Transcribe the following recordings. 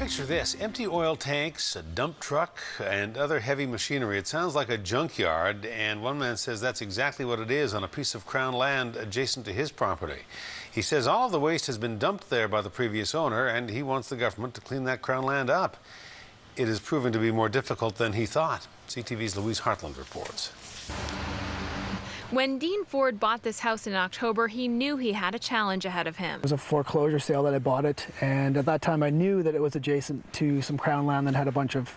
Picture this, empty oil tanks, a dump truck, and other heavy machinery. It sounds like a junkyard, and one man says that's exactly what it is on a piece of Crown land adjacent to his property. He says all of the waste has been dumped there by the previous owner, and he wants the government to clean that Crown land up. It is proving to be more difficult than he thought. CTV's Louise Hartland reports. When Dean Ford bought this house in October, he knew he had a challenge ahead of him. It was a foreclosure sale that I bought it, and at that time I knew that it was adjacent to some Crown land that had a bunch of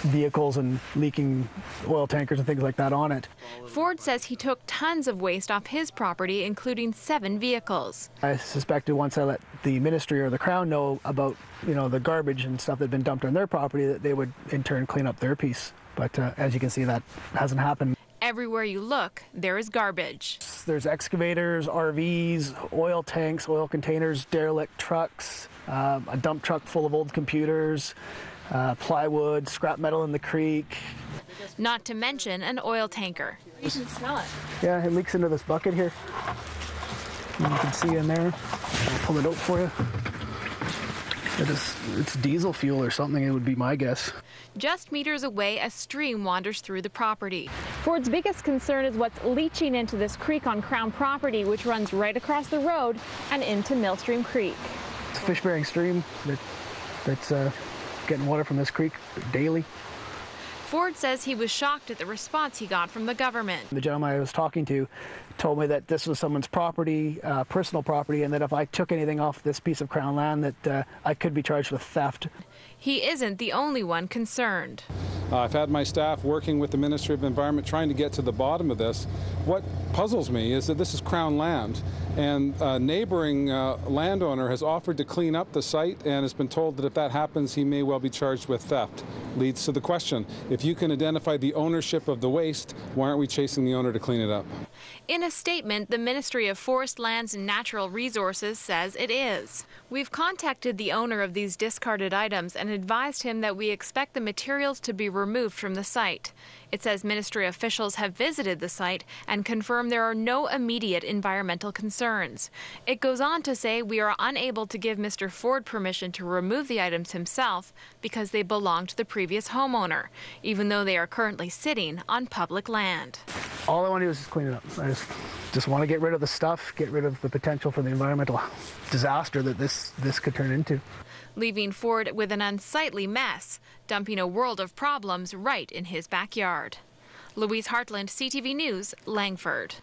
vehicles and leaking oil tankers and things like that on it. Ford says he took tons of waste off his property, including 7 vehicles. I suspected once I let the ministry or the Crown know about, the garbage and stuff that had been dumped on their property, that they would in turn clean up their piece. But as you can see, that hasn't happened. Everywhere you look, there is garbage. There's excavators, RVs, oil tanks, oil containers, derelict trucks, a dump truck full of old computers, plywood, scrap metal in the creek. Not to mention an oil tanker. You can smell it. Yeah, it leaks into this bucket here. You can see in there. I'll pull it out for you. It's diesel fuel or something, it would be my guess. Just meters away, a stream wanders through the property. Ford's biggest concern is what's leaching into this creek on Crown property, which runs right across the road and into Millstream Creek. It's a fish-bearing stream that's getting water from this creek daily. Ford says he was shocked at the response he got from the government. The gentleman I was talking to told me that this was someone's property, personal property, and that if I took anything off this piece of Crown land, that I could be charged with theft. He isn't the only one concerned. I've had my staff working with the Ministry of Environment trying to get to the bottom of this. What puzzles me is that this is Crown land, and a neighboring landowner has offered to clean up the site and has been told that if that happens, he may well be charged with theft. Leads to the question, if you can identify the ownership of the waste, why aren't we chasing the owner to clean it up? In a statement, the Ministry of Forest Lands and Natural Resources says it is. We've contacted the owner of these discarded items and advised him that we expect the materials to be removed from the site. It says ministry officials have visited the site and confirmed there are no immediate environmental concerns. It goes on to say we are unable to give Mr. Ford permission to remove the items himself because they belong to the previous homeowner, even though they are currently sitting on public land. All I want to do is just clean it up. I just want to get rid of the stuff, get rid of the potential for the environmental disaster that this could turn into. Leaving Ford with an unsightly mess, dumping a world of problems right in his backyard. Louise Hartland, CTV News, Langford.